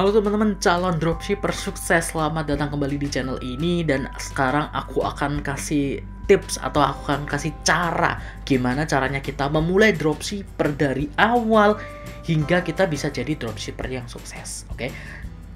Halo teman-teman calon dropshipper sukses, selamat datang kembali di channel ini. Dan sekarang aku akan kasih tips atau aku akan kasih cara gimana caranya kita memulai dropshipper dari awal hingga kita bisa jadi dropshipper yang sukses. Oke,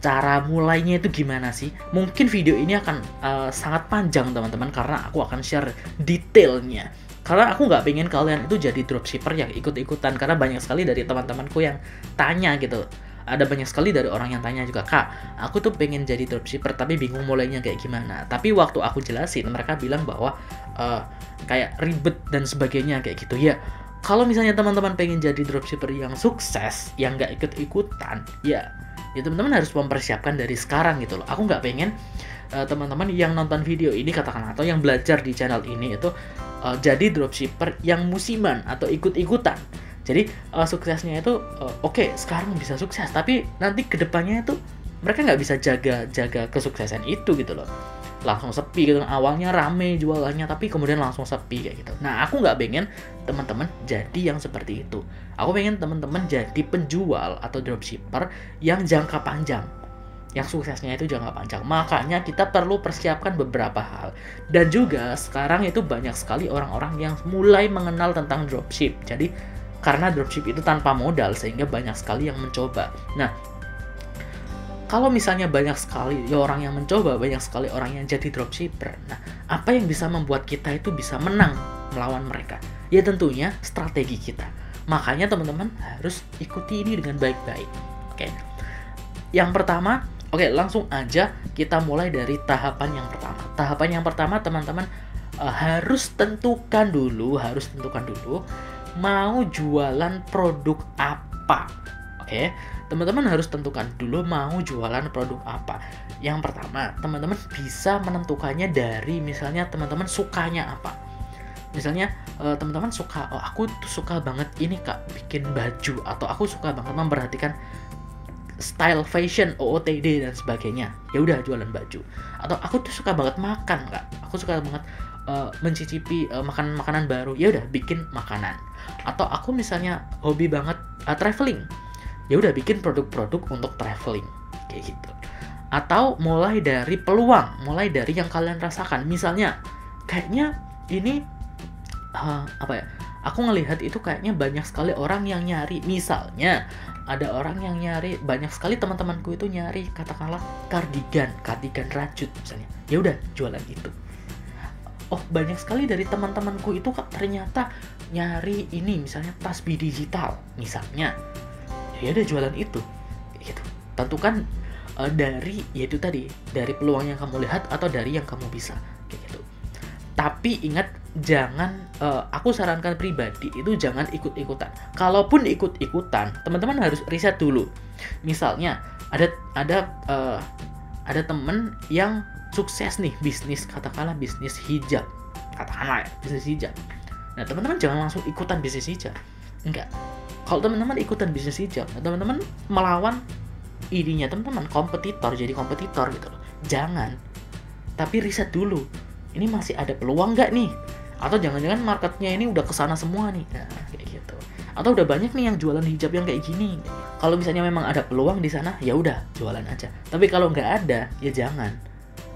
cara mulainya itu gimana sih? Mungkin video ini akan sangat panjang teman-teman, karena aku akan share detailnya. Karena aku nggak pengen kalian itu jadi dropshipper yang ikut-ikutan, karena banyak sekali dari teman-temanku yang tanya gitu. Ada banyak sekali dari orang yang tanya juga, "Kak, aku tuh pengen jadi dropshipper tapi bingung mulainya kayak gimana." Tapi waktu aku jelasin, mereka bilang bahwa kayak ribet dan sebagainya kayak gitu ya. Kalau misalnya teman-teman pengen jadi dropshipper yang sukses, yang nggak ikut-ikutan, ya teman-teman harus mempersiapkan dari sekarang gitu loh. Aku nggak pengen teman-teman yang nonton video ini katakan atau yang belajar di channel ini itu jadi dropshipper yang musiman atau ikut-ikutan. Jadi suksesnya itu oke, sekarang bisa sukses, tapi nanti kedepannya itu mereka nggak bisa jaga kesuksesan itu gitu loh. Langsung sepi gitu, awalnya rame jualannya tapi kemudian langsung sepi kayak gitu. Nah, aku nggak pengen teman-teman jadi yang seperti itu. Aku pengen teman-teman jadi penjual atau dropshipper yang jangka panjang, yang suksesnya itu jangka panjang. Makanya kita perlu persiapkan beberapa hal. Dan juga sekarang itu banyak sekali orang-orang yang mulai mengenal tentang dropship. Jadi karena dropship itu tanpa modal, sehingga banyak sekali yang mencoba. Nah, kalau misalnya banyak sekali orang yang mencoba, banyak sekali orang yang jadi dropshipper. Nah, apa yang bisa membuat kita itu bisa menang melawan mereka? Ya tentunya strategi kita. Makanya teman-teman harus ikuti ini dengan baik-baik. Oke. Yang pertama, oke, langsung aja kita mulai dari tahapan yang pertama. Tahapan yang pertama teman-teman harus tentukan dulu mau jualan produk apa. Oke, teman-teman harus tentukan dulu mau jualan produk apa. Yang pertama, teman-teman bisa menentukannya dari misalnya teman-teman sukanya apa. Misalnya teman-teman suka, oh aku tuh suka banget ini Kak, bikin baju, atau aku suka banget memperhatikan style fashion, OOTD dan sebagainya. Ya udah jualan baju. Atau aku tuh suka banget makan Kak, aku suka banget mencicipi makanan baru, ya udah bikin makanan. Atau aku misalnya hobi banget traveling, ya udah bikin produk-produk untuk traveling kayak gitu. Atau mulai dari peluang, mulai dari yang kalian rasakan. Misalnya kayaknya ini apa ya, aku ngelihat itu kayaknya banyak sekali orang yang nyari. Misalnya ada orang yang nyari, banyak sekali teman-temanku itu nyari katakanlah kardigan rajut misalnya, ya udah jualan itu. Oh, banyak sekali dari teman-temanku itu Kak ternyata nyari ini misalnya tasbih digital misalnya, ya udah jualan itu gitu. Tentukan dari yaitu tadi, dari peluang yang kamu lihat atau dari yang kamu bisa kayak gitu. Tapi ingat, jangan aku sarankan pribadi itu jangan ikut-ikutan. Kalaupun ikut-ikutan, teman-teman harus riset dulu. Misalnya ada temen yang sukses nih bisnis, katakanlah bisnis hijab, katakanlah ya, bisnis hijab. Nah, teman-teman jangan langsung ikutan bisnis hijab. Enggak. Kalau teman-teman ikutan bisnis hijab, nah teman-teman melawan ininya teman-teman, jadi kompetitor gitu loh. Jangan. Tapi riset dulu. Ini masih ada peluang nggak nih? Atau jangan-jangan marketnya ini udah kesana semua nih. Nah, kayak gitu. Atau udah banyak nih yang jualan hijab yang kayak gini. Kalau misalnya memang ada peluang di sana, ya udah jualan aja. Tapi kalau nggak ada, ya jangan.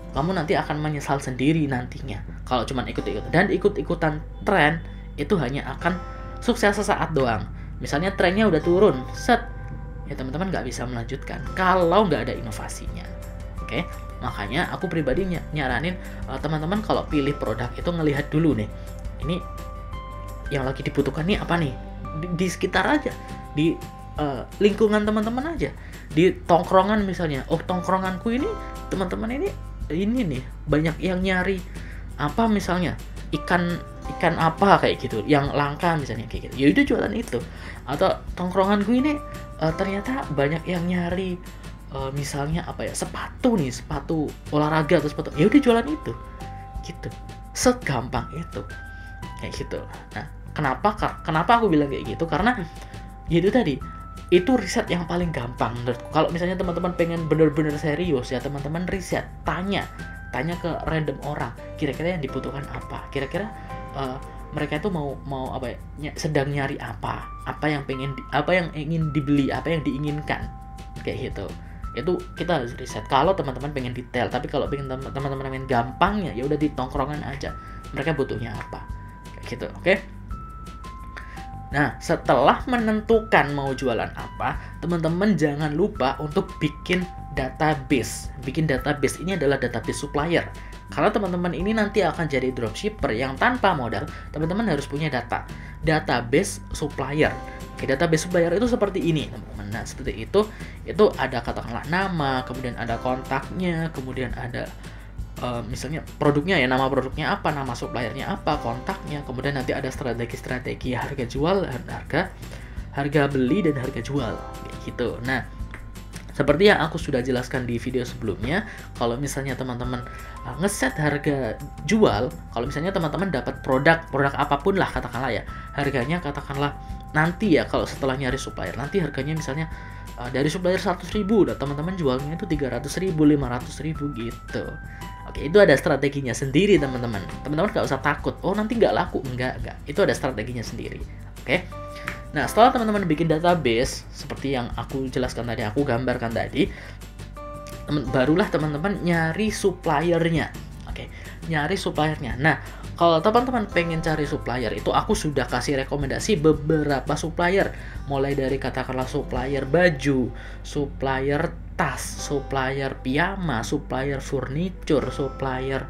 Kamu nanti akan menyesal sendiri nantinya kalau cuma ikut-ikutan. Dan ikut-ikutan tren itu hanya akan sukses sesaat doang. Misalnya trennya udah turun, set, ya teman-teman nggak bisa melanjutkan kalau nggak ada inovasinya. Oke, makanya aku pribadi nyaranin teman-teman kalau pilih produk itu ngelihat dulu nih, ini yang lagi dibutuhkan nih apa nih, di sekitar aja, di lingkungan teman-teman aja, di tongkrongan misalnya. Oh, tongkronganku ini teman-teman ini nih banyak yang nyari apa misalnya ikan apa kayak gitu yang langka misalnya kayak gitu, ya udah jualan itu. Atau tongkronganku ini ternyata banyak yang nyari misalnya apa ya, sepatu olahraga atau sepatu, ya udah jualan itu gitu. Segampang itu kayak gitu. Nah, kenapa aku bilang kayak gitu, karena ya itu tadi, itu riset yang paling gampang menurutku. Kalau misalnya teman-teman pengen bener-bener serius, ya teman-teman riset, tanya ke random orang, kira-kira yang dibutuhkan apa, kira-kira mereka itu mau apa ya, sedang nyari apa yang ingin dibeli, apa yang diinginkan kayak gitu. Itu kita harus riset kalau teman-teman pengen detail. Tapi kalau pengen teman-teman pengen gampangnya, ya udah di tongkrongan aja, mereka butuhnya apa kayak gitu. Oke. Nah, setelah menentukan mau jualan apa, teman-teman jangan lupa untuk bikin database. Bikin database ini adalah database supplier. Karena teman-teman ini nanti akan jadi dropshipper yang tanpa modal, teman-teman harus punya database supplier. Oke, database supplier itu seperti ini, teman-teman. Nah, seperti itu ada katakanlah nama, kemudian ada kontaknya, kemudian ada misalnya produknya ya, nama produknya apa, nama suppliernya apa, kontaknya, kemudian nanti ada strategi harga jual, harga beli dan harga jual kayak gitu. Nah, seperti yang aku sudah jelaskan di video sebelumnya, kalau misalnya teman-teman ngeset harga jual, kalau misalnya teman-teman dapat produk apapun lah katakanlah ya, harganya katakanlah nanti ya kalau setelah nyari supplier, nanti harganya misalnya dari supplier 100.000 dan teman-teman jualnya itu 300.000, 500.000 gitu. Oke, itu ada strateginya sendiri teman-teman. Teman-teman gak usah takut, oh nanti nggak laku, enggak. Itu ada strateginya sendiri. Oke. Nah, setelah teman-teman bikin database seperti yang aku jelaskan tadi, aku gambarkan tadi, barulah teman-teman nyari suppliernya. Oke, nyari suppliernya. Nah, kalau teman-teman pengen cari supplier, itu aku sudah kasih rekomendasi beberapa supplier, mulai dari katakanlah supplier baju, supplier tas, supplier piyama, supplier furniture, supplier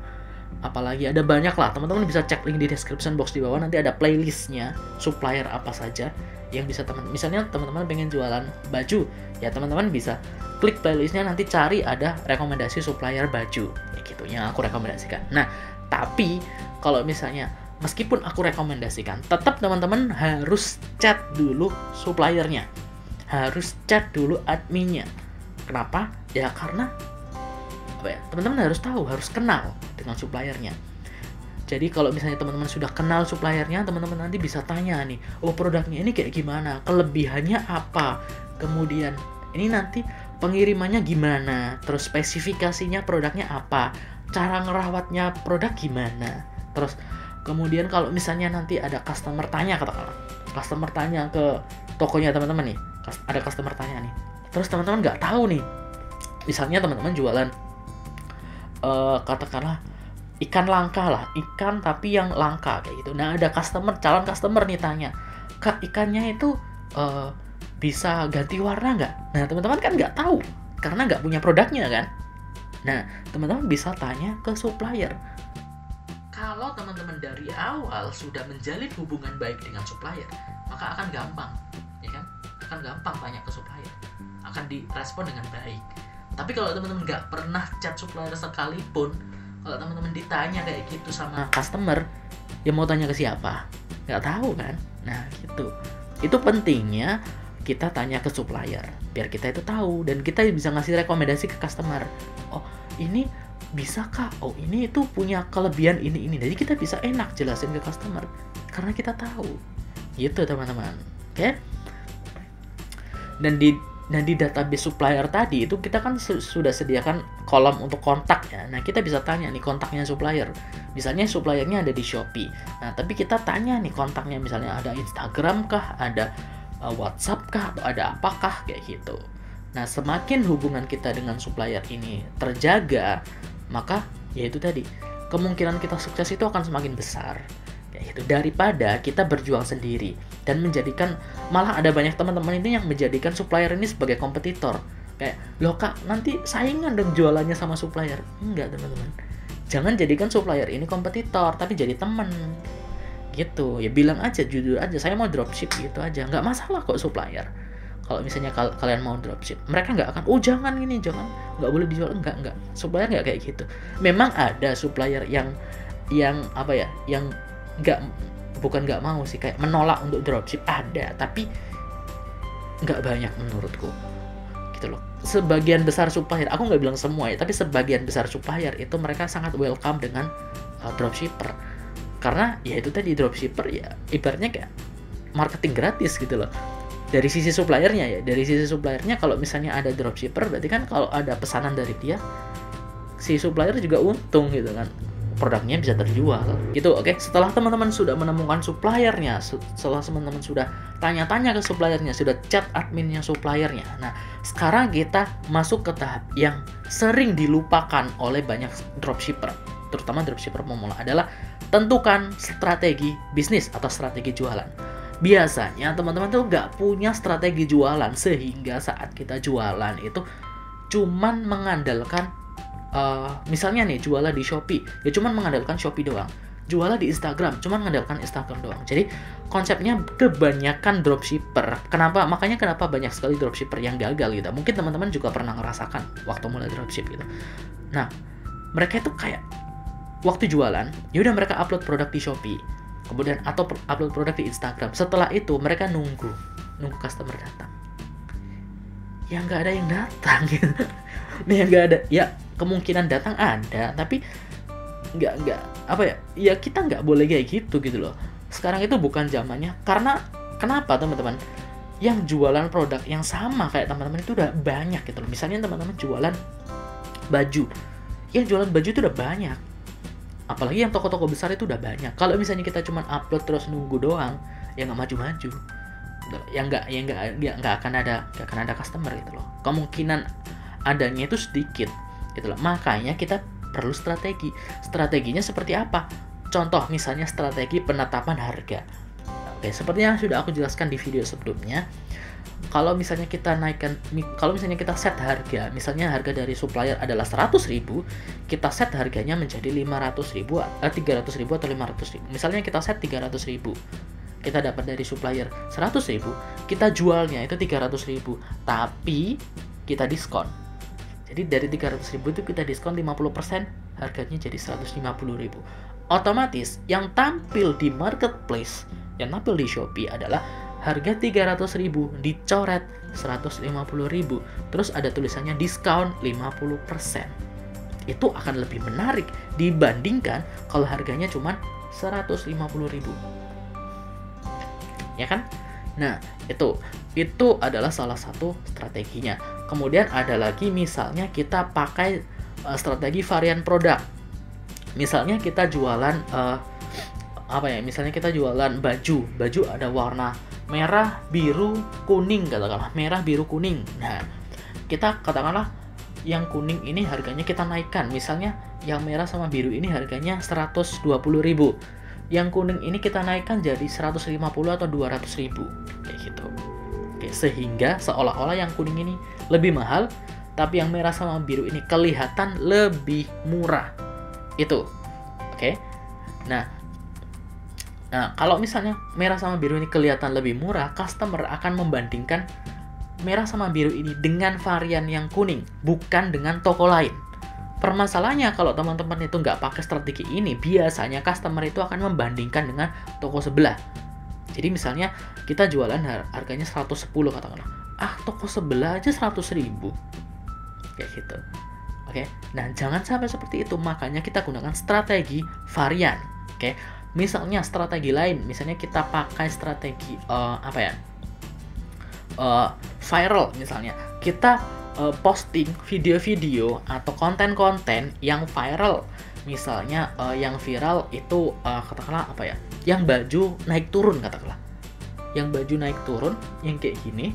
apalagi, ada banyak lah. Teman-teman bisa cek link di description box di bawah, nanti ada playlistnya supplier apa saja yang bisa misalnya teman-teman pengen jualan baju ya, teman-teman bisa klik playlistnya, nanti cari ada rekomendasi supplier baju kayak gitu yang aku rekomendasikan. Nah, tapi kalau misalnya meskipun aku rekomendasikan, tetap teman-teman harus chat dulu suppliernya, harus chat dulu adminnya. Kenapa? Ya karena teman-teman harus tahu, harus kenal dengan suppliernya. Jadi kalau misalnya teman-teman sudah kenal suppliernya, teman-teman nanti bisa tanya nih, oh produknya ini kayak gimana, kelebihannya apa, kemudian ini nanti pengirimannya gimana, terus spesifikasinya produknya apa, cara ngerawatnya produk gimana, terus kemudian kalau misalnya nanti ada customer tanya, katakanlah customer tanya ke tokonya teman-teman nih, ada customer tanya nih, terus teman-teman nggak tahu nih, misalnya teman-teman jualan katakanlah ikan langka lah, ikan tapi yang langka kayak gitu. Nah, ada calon customer nih tanya, Kak, ikannya itu bisa ganti warna nggak? Nah, teman-teman kan nggak tahu karena nggak punya produknya kan. Nah, teman-teman bisa tanya ke supplier. Kalau teman-teman dari awal sudah menjalin hubungan baik dengan supplier, maka akan gampang, ya kan? Akan gampang tanya ke supplier, akan direspon dengan baik. Tapi kalau teman-teman nggak pernah chat supplier sekalipun, kalau teman-teman ditanya kayak gitu sama customer, ya mau tanya ke siapa? Nggak tahu kan? Nah, gitu. Itu pentingnya kita tanya ke supplier, biar kita itu tahu dan kita bisa ngasih rekomendasi ke customer. Oh, ini bisa kak? Oh, ini itu punya kelebihan ini. Jadi kita bisa enak jelasin ke customer karena kita tahu. Gitu teman-teman. Oke? Dan di database supplier tadi itu kita kan sudah sediakan kolom untuk kontak ya. Nah, kita bisa tanya nih kontaknya supplier. Misalnya suppliernya ada di Shopee. Nah, tapi kita tanya nih kontaknya, misalnya ada Instagram kah, ada WhatsApp kah, atau ada apakah kayak gitu. Nah, semakin hubungan kita dengan supplier ini terjaga, maka ya itu tadi, kemungkinan kita sukses itu akan semakin besar. Itu daripada kita berjuang sendiri dan menjadikan, malah ada banyak teman-teman ini yang menjadikan supplier ini sebagai kompetitor. Kayak, loh kak, nanti saingan dong jualannya sama supplier. Enggak teman-teman, jangan jadikan supplier ini kompetitor, tapi jadi teman gitu. Ya bilang aja, jujur aja, saya mau dropship gitu aja, nggak masalah kok supplier. Kalau misalnya kalian mau dropship, mereka nggak akan, oh jangan ini, jangan, nggak boleh dijual, enggak. Supplier nggak kayak gitu. Memang ada supplier yang apa ya, yang bukan nggak mau sih, kayak menolak untuk dropship, ada, tapi nggak banyak menurutku gitu loh. Sebagian besar supplier, aku nggak bilang semua ya, tapi sebagian besar supplier itu mereka sangat welcome dengan dropshipper, karena ya itu tadi, dropshipper ya ibaratnya kayak marketing gratis gitu loh. Dari sisi suppliernya kalau misalnya ada dropshipper, berarti kan kalau ada pesanan dari dia, si supplier juga untung gitu kan. produknya bisa terjual gitu. Oke, setelah teman-teman sudah menemukan suppliernya, setelah teman-teman sudah tanya-tanya ke suppliernya, sudah chat adminnya suppliernya, nah sekarang kita masuk ke tahap yang sering dilupakan oleh banyak dropshipper, terutama dropshipper pemula, adalah tentukan strategi bisnis atau strategi jualan. Biasanya teman-teman tuh nggak punya strategi jualan, sehingga saat kita jualan itu cuman mengandalkan misalnya nih jualan di Shopee, ya cuman mengandalkan Shopee doang. Jualan di Instagram, cuman mengandalkan Instagram doang. Jadi konsepnya kebanyakan dropshipper. Makanya kenapa banyak sekali dropshipper yang gagal gitu. Mungkin teman-teman juga pernah ngerasakan waktu mulai dropship gitu. Nah, mereka itu kayak waktu jualan, ya udah mereka upload produk di Shopee, kemudian atau upload produk di Instagram. Setelah itu mereka nunggu customer datang. Ya nggak ada yang datang gitu. Nih nggak ada, ya kemungkinan datang ada, tapi nggak apa ya, ya kita nggak boleh kayak gitu loh. Sekarang itu bukan zamannya. Karena kenapa teman-teman? Yang jualan produk yang sama kayak teman-teman itu udah banyak gitu loh. Misalnya teman-teman jualan baju, yang jualan baju itu udah banyak. Apalagi yang toko-toko besar itu udah banyak. Kalau misalnya kita cuma upload terus nunggu doang, ya nggak maju-maju. Ya nggak akan ada customer gitu loh. Kemungkinan adanya itu sedikit gitu loh. Makanya kita perlu strategi. Strateginya seperti apa? Contoh misalnya strategi penetapan harga. Oke, seperti yang sudah aku jelaskan di video sebelumnya. Kalau misalnya kita set harga, misalnya harga dari supplier adalah 100.000, kita set harganya menjadi 300.000 atau 500.000. Misalnya kita set 300.000. Kita dapat dari supplier 100.000, kita jualnya itu 300.000, tapi kita diskon. Jadi dari 300.000 itu kita diskon 50%, harganya jadi 150.000. Otomatis yang tampil di marketplace, yang tampil di Shopee adalah harga 300.000 dicoret 150.000, terus ada tulisannya diskon 50%. Itu akan lebih menarik dibandingkan kalau harganya cuma 150.000. Ya kan? Nah, itu adalah salah satu strateginya. Kemudian ada lagi misalnya kita pakai strategi varian produk. Misalnya kita jualan misalnya kita jualan baju ada warna merah, biru, kuning, katakanlah merah, biru, kuning. Nah, kita katakanlah yang kuning ini harganya kita naikkan. Misalnya yang merah sama biru ini harganya 120.000. Yang kuning ini kita naikkan jadi 150 atau 200.000 kayak gitu. Oke, sehingga seolah-olah yang kuning ini lebih mahal, tapi yang merah sama biru ini kelihatan lebih murah. Itu. Oke. Nah, kalau misalnya merah sama biru ini kelihatan lebih murah, customer akan membandingkan merah sama biru ini dengan varian yang kuning, bukan dengan toko lain. Permasalahannya kalau teman-teman itu nggak pakai strategi ini, biasanya customer itu akan membandingkan dengan toko sebelah. Jadi misalnya kita jualan harganya 110 katakanlah. Toko sebelah aja 100.000. Kayak gitu. Oke. Nah, jangan sampai seperti itu. Makanya kita gunakan strategi varian. Oke. Misalnya strategi lain, misalnya kita pakai strategi viral misalnya. Kita posting video-video atau konten-konten yang viral. Misalnya yang viral itu katakanlah yang baju naik turun katakanlah. Yang baju naik turun yang kayak gini.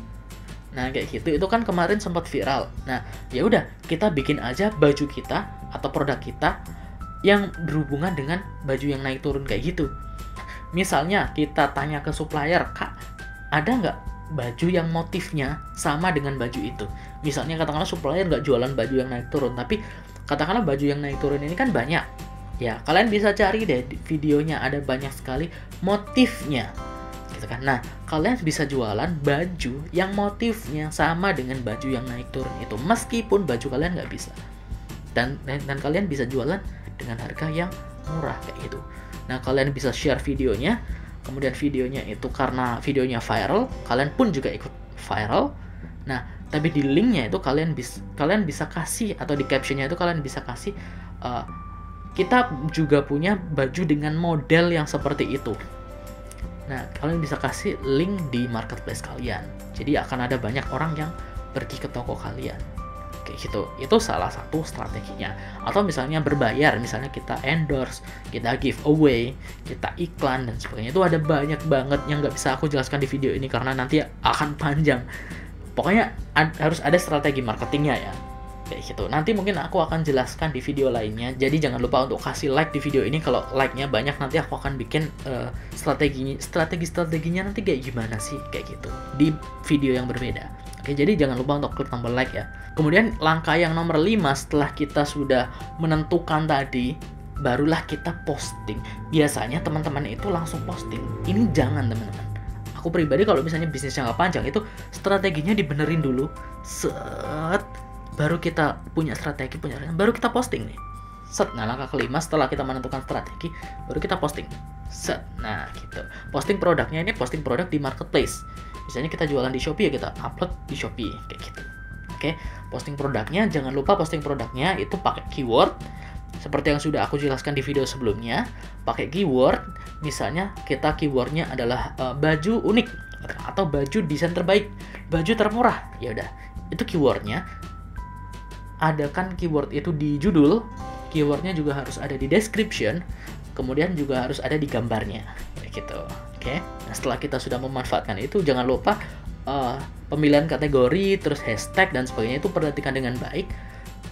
Nah, kayak gitu itu kan kemarin sempat viral. Nah, ya udah kita bikin aja baju kita atau produk kita yang berhubungan dengan baju yang naik turun kayak gitu. Misalnya kita tanya ke supplier, "Kak, ada nggak baju yang motifnya sama dengan baju itu?" Misalnya katakanlah supplier nggak jualan baju yang naik turun, tapi katakanlah baju yang naik turun ini kan banyak. Ya, kalian bisa cari deh videonya, ada banyak sekali motifnya. Gitu kan. Nah, kalian bisa jualan baju yang motifnya sama dengan baju yang naik turun itu, meskipun baju kalian nggak bisa. Dan kalian bisa jualan dengan harga yang murah kayak gitu. Nah, kalian bisa share videonya, kemudian videonya itu karena videonya viral, kalian pun juga ikut viral. Nah, tapi di linknya itu kalian bisa kasih, atau di captionnya itu kalian bisa kasih kita juga punya baju dengan model yang seperti itu. Nah, kalian bisa kasih link di marketplace kalian. Jadi akan ada banyak orang yang pergi ke toko kalian. kayak gitu. Itu salah satu strateginya. Atau misalnya berbayar, misalnya kita endorse, kita giveaway, kita iklan dan sebagainya. Itu ada banyak banget yang nggak bisa aku jelaskan di video ini karena nanti akan panjang. Pokoknya harus ada strategi marketingnya ya, kayak gitu. Nanti mungkin aku akan jelaskan di video lainnya. Jadi jangan lupa untuk kasih like di video ini. Kalau like-nya banyak, nanti aku akan bikin strategi-strateginya nanti kayak gimana sih, kayak gitu di video yang berbeda. Oke, jadi jangan lupa untuk klik tombol like ya. Kemudian langkah yang nomor 5 setelah kita sudah menentukan tadi, barulah kita posting. Biasanya teman-teman itu langsung posting. Ini jangan teman-teman. Aku pribadi kalau misalnya bisnisnya nggak panjang, itu strateginya dibenerin dulu. Baru kita punya strategi, baru kita posting nih. Nah, langkah kelima setelah kita menentukan strategi, baru kita posting. Nah, gitu. Posting produknya ini posting produk di marketplace. Misalnya kita jualan di Shopee, ya kita upload di Shopee, kayak gitu. Oke, posting produknya, jangan lupa posting produknya itu pakai keyword. Seperti yang sudah aku jelaskan di video sebelumnya, pakai keyword. Misalnya kita keywordnya adalah baju unik atau baju desain terbaik, baju termurah. Ya udah, itu keywordnya. Adakan keyword itu di judul, keywordnya juga harus ada di description, kemudian juga harus ada di gambarnya, kayak gitu. Oke. Nah, setelah kita sudah memanfaatkan itu, jangan lupa pemilihan kategori, terus hashtag dan sebagainya itu perhatikan dengan baik.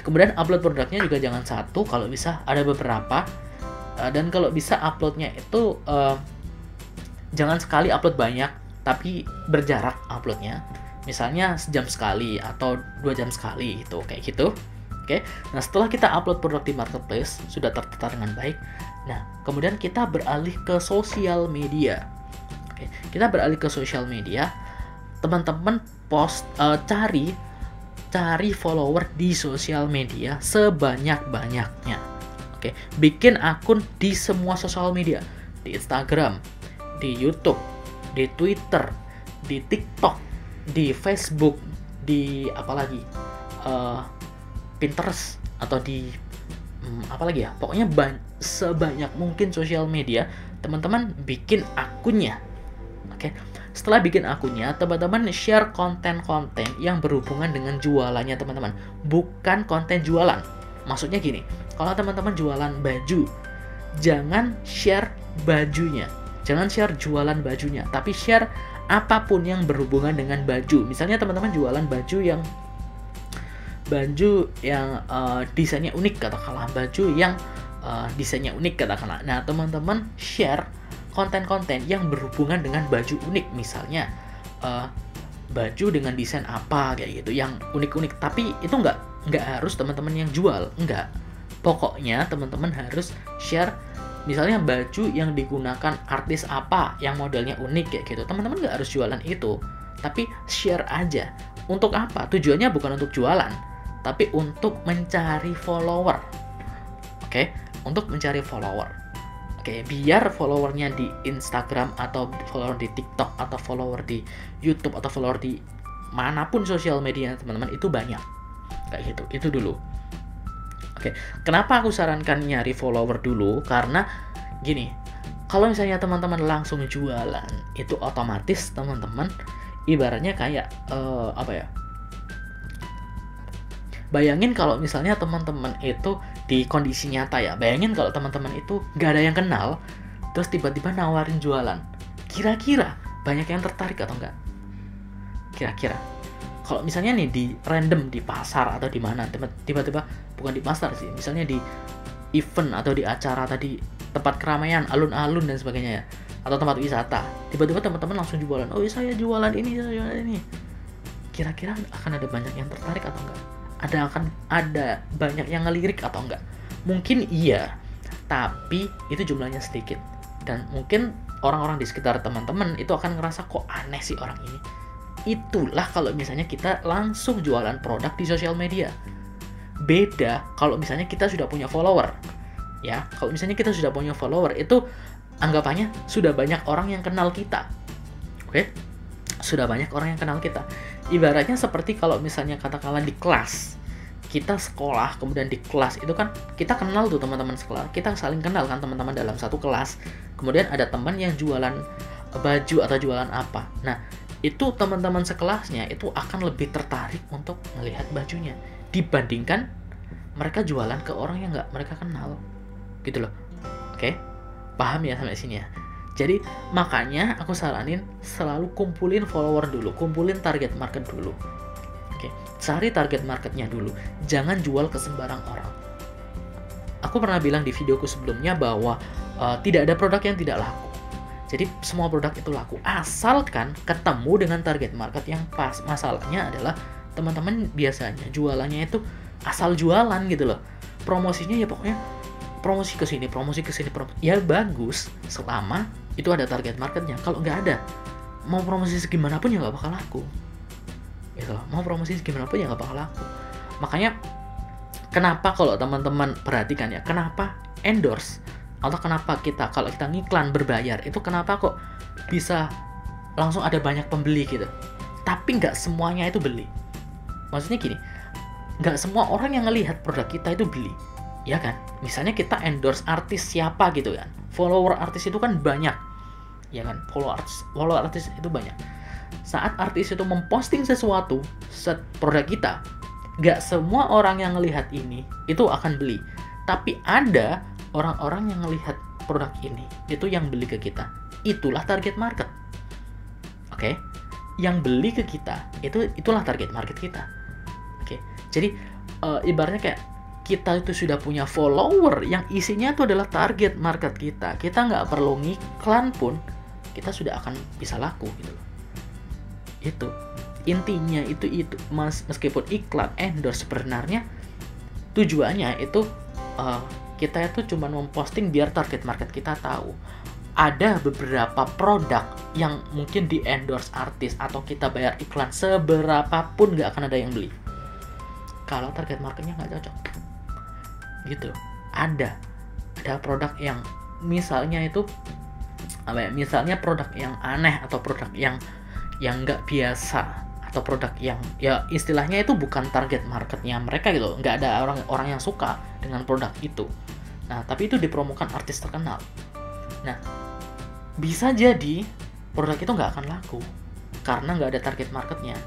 Kemudian upload produknya juga jangan satu, kalau bisa ada beberapa. Dan kalau bisa uploadnya itu jangan sekali upload banyak, tapi berjarak uploadnya. Misalnya sejam sekali atau 2 jam sekali gitu, kayak gitu. Oke. Nah, setelah kita upload produk di marketplace sudah tertata dengan baik. Nah, kemudian kita beralih ke sosial media. Oke. Kita beralih ke sosial media. Teman-teman cari follower di sosial media sebanyak-banyaknya. Oke, bikin akun di semua sosial media, di Instagram, di YouTube, di Twitter, di TikTok, di Facebook, di apalagi Pinterest atau di apalagi ya, pokoknya sebanyak mungkin sosial media teman-teman bikin akunnya. Oke, setelah bikin akunnya, teman-teman share konten-konten yang berhubungan dengan jualannya teman-teman, bukan konten jualan. Maksudnya gini, kalau teman-teman jualan baju, jangan share bajunya, jangan share jualan bajunya, tapi share apapun yang berhubungan dengan baju. Misalnya teman-teman jualan baju yang desainnya unik, katakanlah baju yang desainnya unik katakanlah. Nah, teman-teman share konten-konten yang berhubungan dengan baju unik, misalnya baju dengan desain apa kayak gitu, yang unik-unik. Tapi itu nggak harus teman-teman yang jual, nggak. Pokoknya teman-teman harus share, misalnya baju yang digunakan artis apa, yang modelnya unik kayak gitu. Teman-teman nggak harus jualan itu, tapi share aja. Untuk apa? Tujuannya bukan untuk jualan, tapi untuk mencari follower. Oke, untuk mencari follower. Oke, biar followernya di Instagram atau follower di TikTok atau follower di YouTube atau follower di manapun sosial media teman-teman itu banyak. Kayak gitu, itu dulu. Oke, kenapa aku sarankan nyari follower dulu? Karena gini, kalau misalnya teman-teman langsung jualan, itu otomatis teman-teman ibaratnya kayak apa ya? Bayangin kalau misalnya teman-teman itu di kondisi nyata ya, bayangin kalau teman-teman itu gak ada yang kenal, terus tiba-tiba nawarin jualan. Kira-kira banyak yang tertarik atau enggak? Kira-kira. Kalau misalnya nih di random di pasar atau di mana, tiba-tiba bukan di pasar sih, misalnya di event atau di acara tadi, tempat keramaian, alun-alun dan sebagainya ya, atau tempat wisata, tiba-tiba teman-teman langsung jualan. Oh, saya jualan ini, saya jualan ini. Kira-kira akan ada banyak yang tertarik atau enggak? Akan ada banyak yang ngelirik atau enggak? Mungkin iya, tapi itu jumlahnya sedikit. Dan mungkin orang-orang di sekitar teman-teman itu akan ngerasa kok aneh sih orang ini. Itulah kalau misalnya kita langsung jualan produk di sosial media. Beda kalau misalnya kita sudah punya follower. Ya, kalau misalnya kita sudah punya follower, itu anggapannya sudah banyak orang yang kenal kita. Oke? Sudah banyak orang yang kenal kita. Ibaratnya seperti kalau misalnya katakanlah di kelas, kita sekolah, kemudian di kelas itu kan kita kenal tuh teman-teman sekolah, kita saling kenal kan teman-teman dalam satu kelas. Kemudian ada teman yang jualan baju atau jualan apa. Nah, itu teman-teman sekelasnya itu akan lebih tertarik untuk melihat bajunya. dibandingkan mereka jualan ke orang yang nggak mereka kenal, gitu loh. Oke, paham ya sampai sini ya? Jadi makanya aku saranin selalu kumpulin follower dulu, kumpulin target market dulu. Oke, cari target marketnya dulu, jangan jual ke sembarang orang. Aku pernah bilang di videoku sebelumnya bahwa tidak ada produk yang tidak laku. Jadi semua produk itu laku, asalkan ketemu dengan target market yang pas. Masalahnya adalah teman-teman biasanya jualannya itu asal jualan gitu loh. Promosinya ya pokoknya promosi ke sini, ya bagus selama itu ada target marketnya. Kalau nggak ada, mau promosi segimanapun ya nggak bakal laku. Gitu loh. Mau promosi segimanapun ya nggak bakal laku. Makanya kenapa kalau teman-teman perhatikan ya, kenapa endorse atau kenapa kalau kita ngiklan berbayar itu kenapa kok bisa langsung ada banyak pembeli gitu, tapi nggak semuanya itu beli. Maksudnya gini, nggak semua orang yang ngelihat produk kita itu beli, ya kan? Misalnya kita endorse artis siapa gitu kan, follower artis itu kan banyak, ya kan? Follower artis itu banyak. Saat artis itu memposting sesuatu, produk kita, nggak semua orang yang ngelihat ini itu akan beli, tapi ada orang-orang yang ngelihat produk ini itu yang beli ke kita. Itulah target market. Oke? Yang beli ke kita itulah target market kita. Oke. Jadi ibaratnya kayak kita itu sudah punya follower yang isinya itu adalah target market kita. Kita nggak perlu ngiklan pun kita sudah akan bisa laku gitu loh. Itu intinya itu meskipun iklan endorse sebenarnya tujuannya itu kita itu cuma memposting biar target market kita tahu. Ada beberapa produk yang mungkin di endorse artis atau kita bayar iklan seberapapun nggak akan ada yang beli kalau target marketnya nggak cocok. Gitu. Ada produk yang misalnya itu misalnya produk yang aneh atau produk yang nggak biasa atau produk yang ya istilahnya itu bukan target marketnya mereka gitu, nggak ada orang yang suka dengan produk itu. Nah, tapi itu dipromokan artis terkenal. Nah, bisa jadi produk itu nggak akan laku karena nggak ada target marketnya,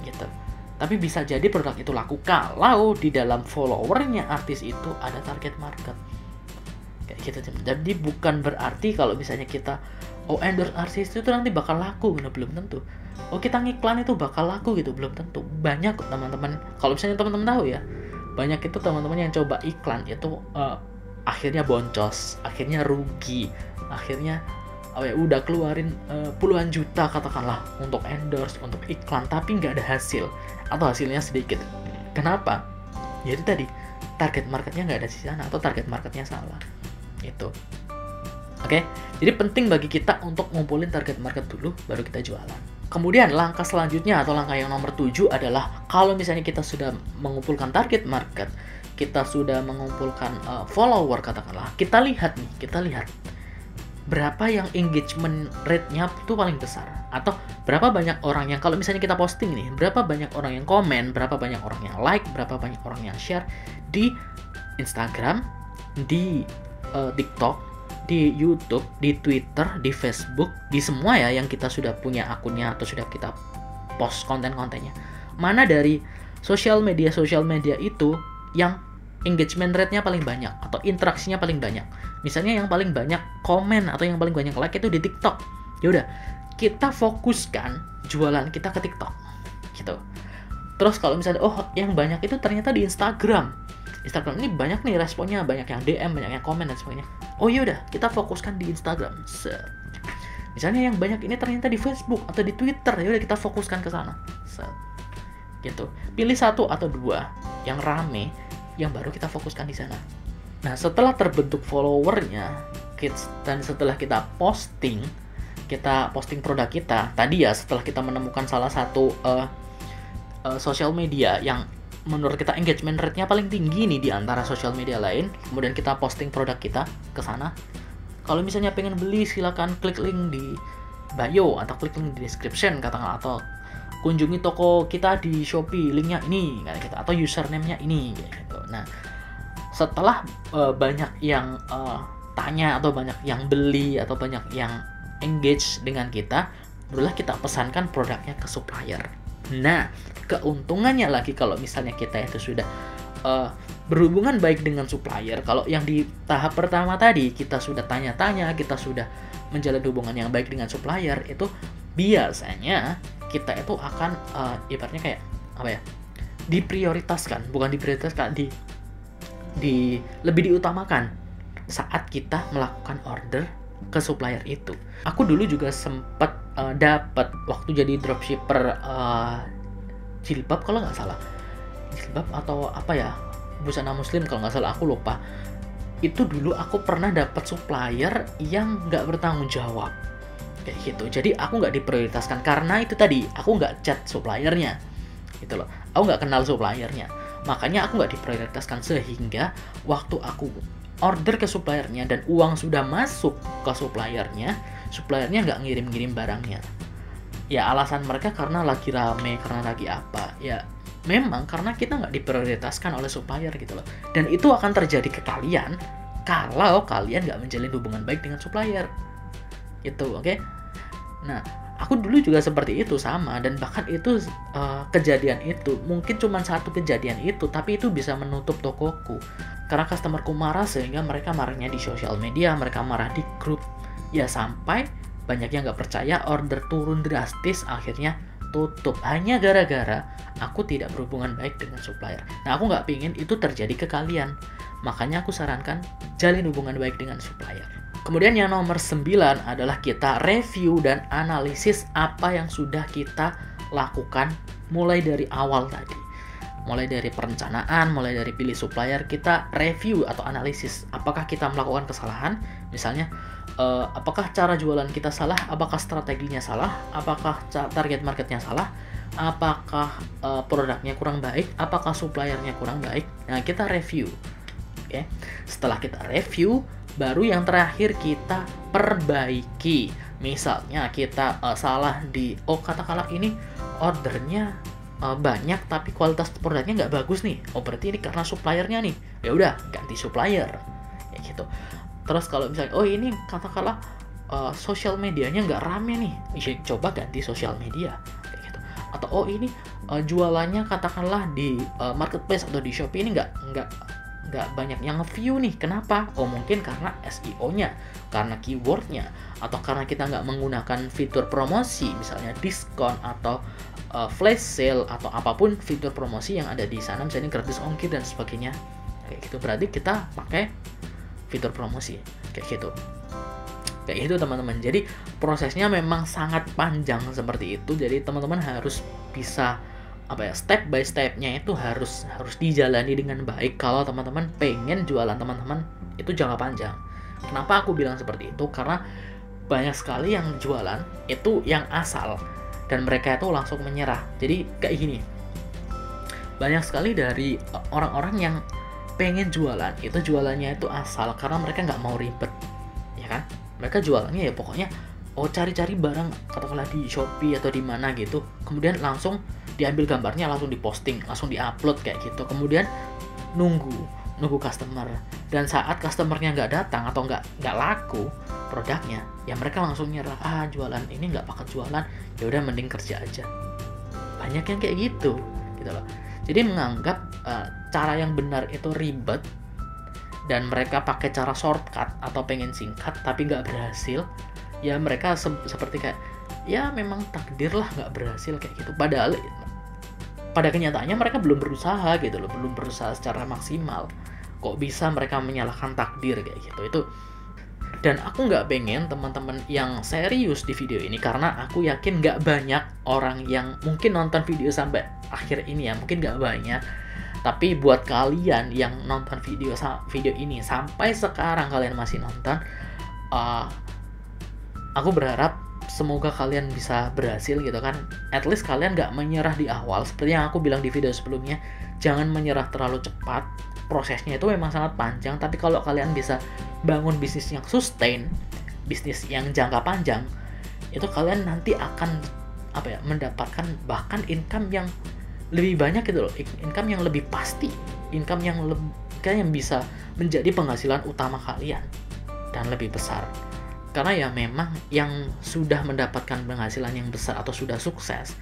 gitu. Tapi bisa jadi produk itu laku kalau di dalam followernya artis itu ada target market, kayak gitu. Jadi bukan berarti kalau misalnya kita endorse artis itu nanti bakal laku, belum tentu. Kita ngiklan itu bakal laku gitu, belum tentu. Banyak teman-teman, kalau misalnya teman-teman tahu ya, banyak itu teman-teman yang coba iklan itu akhirnya boncos, akhirnya rugi, akhirnya udah keluarin puluhan juta katakanlah untuk endorse, untuk iklan, tapi nggak ada hasil atau hasilnya sedikit. Kenapa? Jadi tadi target marketnya nggak ada di sana atau target marketnya salah. Itu. Oke, jadi penting bagi kita untuk ngumpulin target market dulu, baru kita jualan. Kemudian langkah selanjutnya atau langkah yang nomor 7 adalah kalau misalnya kita sudah mengumpulkan target market, kita sudah mengumpulkan follower katakanlah, kita lihat berapa yang engagement rate-nya itu paling besar, atau berapa banyak orang yang kalau misalnya kita posting nih, berapa banyak orang yang komen, berapa banyak orang yang like, berapa banyak orang yang share di Instagram, di TikTok, di YouTube, di Twitter, di Facebook, di semua ya yang kita sudah punya akunnya atau sudah kita post konten-kontennya. Mana dari sosial media itu yang engagement rate-nya paling banyak atau interaksinya paling banyak. Misalnya yang paling banyak komen atau yang paling banyak like itu di TikTok. Ya udah, kita fokuskan jualan kita ke TikTok. Gitu. Terus kalau misalnya yang banyak itu ternyata di Instagram ini banyak nih responnya, banyak yang DM, banyak yang komen dan sebagainya. Yaudah, kita fokuskan di Instagram. Misalnya yang banyak ini ternyata di Facebook atau di Twitter, yaudah kita fokuskan ke sana. Gitu. Pilih satu atau dua yang rame, yang baru kita fokuskan di sana. Nah, setelah terbentuk followernya dan setelah kita posting produk kita, tadi ya setelah kita menemukan salah satu sosial media yang menurut kita engagement rate-nya paling tinggi nih di antara sosial media lain, kemudian kita posting produk kita ke sana. Kalau misalnya pengen beli, silakan klik link di bio atau klik link di description katakanlah, atau kunjungi toko kita di Shopee, linknya ini kayak gitu, atau username-nya ini kayak gitu. Nah, setelah banyak yang tanya atau banyak yang beli atau banyak yang engage dengan kita, barulah kita pesankan produknya ke supplier. Nah, keuntungannya lagi kalau misalnya kita itu sudah berhubungan baik dengan supplier, kalau yang di tahap pertama tadi kita sudah tanya-tanya, kita sudah menjalin hubungan yang baik dengan supplier, itu biasanya kita itu akan ibaratnya kayak apa ya? Diprioritaskan, bukan diprioritaskan, lebih diutamakan saat kita melakukan order ke supplier itu. Aku dulu juga sempat dapat waktu jadi dropshipper jilbab kalau nggak salah, jilbab atau apa ya, busana muslim kalau nggak salah, aku lupa. Itu dulu aku pernah dapat supplier yang nggak bertanggung jawab kayak gitu. Jadi aku nggak diprioritaskan karena itu tadi, aku nggak chat suppliernya gitu loh, aku nggak kenal suppliernya, makanya aku nggak diprioritaskan. Sehingga waktu aku order ke suppliernya dan uang sudah masuk ke suppliernya nggak ngirim-ngirim barangnya. Ya alasan mereka karena lagi rame, karena lagi apa ya, memang karena kita nggak diprioritaskan oleh supplier gitu loh. Dan itu akan terjadi ke kalian kalau kalian nggak menjalin hubungan baik dengan supplier gitu, oke? Nah, aku dulu juga seperti itu sama, dan bahkan itu kejadian itu mungkin cuma satu kejadian itu, tapi itu bisa menutup tokoku karena customerku marah, sehingga mereka marahnya di sosial media, mereka marah di grup, ya sampai banyak yang nggak percaya, order turun drastis, akhirnya tutup hanya gara-gara aku tidak berhubungan baik dengan supplier. Nah, aku nggak pingin itu terjadi ke kalian, makanya aku sarankan jalin hubungan baik dengan supplier. Kemudian yang nomor 9 adalah kita review dan analisis apa yang sudah kita lakukan mulai dari awal tadi. Mulai dari perencanaan, mulai dari pilih supplier, kita review atau analisis apakah kita melakukan kesalahan. Misalnya, apakah cara jualan kita salah, apakah strateginya salah, apakah target marketnya salah, apakah produknya kurang baik, apakah suppliernya kurang baik. Nah, kita review. Oke. Setelah kita review, baru yang terakhir kita perbaiki. Misalnya kita salah di, katakanlah ini ordernya banyak tapi kualitas produknya nggak bagus nih. Berarti ini karena suppliernya nih. Ya udah, ganti supplier. Kayak gitu. Terus kalau misalnya, ini katakanlah sosial medianya nggak rame nih, ya coba ganti sosial media. Kayak gitu. Atau ini jualannya katakanlah di marketplace atau di Shopee ini nggak banyak yang nge-view nih. Kenapa? Mungkin karena SEO-nya, karena keywordnya, atau karena kita nggak menggunakan fitur promosi, misalnya diskon atau flash sale atau apapun fitur promosi yang ada di sana, misalnya gratis ongkir dan sebagainya. Kayak gitu. Berarti kita pakai fitur promosi kayak gitu. Kayak itu teman-teman. Jadi prosesnya memang sangat panjang seperti itu. Jadi teman-teman harus bisa step by stepnya itu harus dijalani dengan baik kalau teman-teman pengen jualan teman-teman itu jangka panjang. Kenapa aku bilang seperti itu? Karena banyak sekali yang jualan itu yang asal dan mereka itu langsung menyerah. Jadi kayak gini, banyak sekali dari orang-orang yang pengen jualan itu jualannya itu asal karena mereka nggak mau ribet, ya kan? Mereka jualannya ya pokoknya cari-cari barang katakanlah di Shopee atau di mana gitu, kemudian langsung diambil gambarnya, langsung diposting, langsung diupload kayak gitu, kemudian nunggu customer, dan saat customernya nggak datang atau nggak laku produknya, ya mereka langsung nyerah, jualan ini nggak bakal jualan, ya udah mending kerja aja. Banyak yang kayak gitu loh. Jadi menganggap cara yang benar itu ribet dan mereka pakai cara shortcut atau pengen singkat tapi nggak berhasil, ya mereka seperti kayak ya memang takdir lah nggak berhasil kayak gitu. Padahal pada kenyataannya mereka belum berusaha gitu loh, belum berusaha secara maksimal. Kok bisa mereka menyalahkan takdir kayak gitu? Itu. Dan aku nggak pengen teman-teman yang serius di video ini, karena aku yakin nggak banyak orang yang mungkin nonton video sampai akhir ini ya, mungkin nggak banyak. Tapi buat kalian yang nonton video ini sampai sekarang kalian masih nonton, aku berharap semoga kalian bisa berhasil gitu kan. At least kalian nggak menyerah di awal. Seperti yang aku bilang di video sebelumnya, jangan menyerah terlalu cepat. Prosesnya itu memang sangat panjang, tapi kalau kalian bisa bangun bisnis yang sustain, bisnis yang jangka panjang, itu kalian nanti akan mendapatkan bahkan income yang lebih banyak gitu loh, income yang lebih pasti, income yang bisa menjadi penghasilan utama kalian dan lebih besar. Karena ya memang yang sudah mendapatkan penghasilan yang besar atau sudah sukses,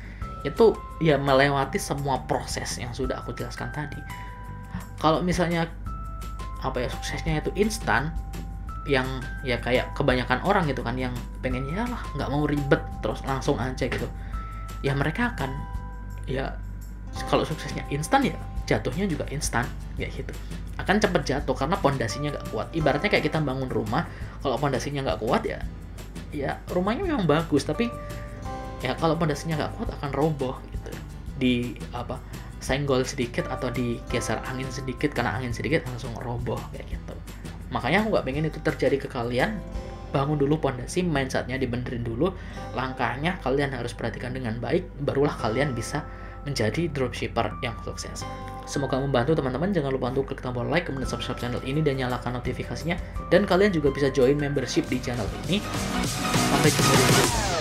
itu ya melewati semua proses yang sudah aku jelaskan tadi. Kalau misalnya suksesnya itu instan, yang ya kayak kebanyakan orang gitu kan, yang pengennya lah nggak mau ribet terus langsung aja gitu, ya mereka akan ya kalau suksesnya instan ya jatuhnya juga instan kayak gitu, akan cepet jatuh karena pondasinya nggak kuat. Ibaratnya kayak kita bangun rumah, kalau pondasinya nggak kuat ya rumahnya memang bagus, tapi ya kalau pondasinya nggak kuat akan roboh gitu, di senggol sedikit atau digeser angin sedikit, karena angin sedikit langsung roboh kayak gitu. Makanya aku nggak pengen itu terjadi ke kalian. Bangun dulu pondasi, mindsetnya dibenerin dulu, langkahnya kalian harus perhatikan dengan baik, barulah kalian bisa menjadi dropshipper yang sukses. Semoga membantu teman-teman. Jangan lupa untuk klik tombol like, kemudian subscribe channel ini dan nyalakan notifikasinya, dan kalian juga bisa join membership di channel ini. Sampai jumpa di video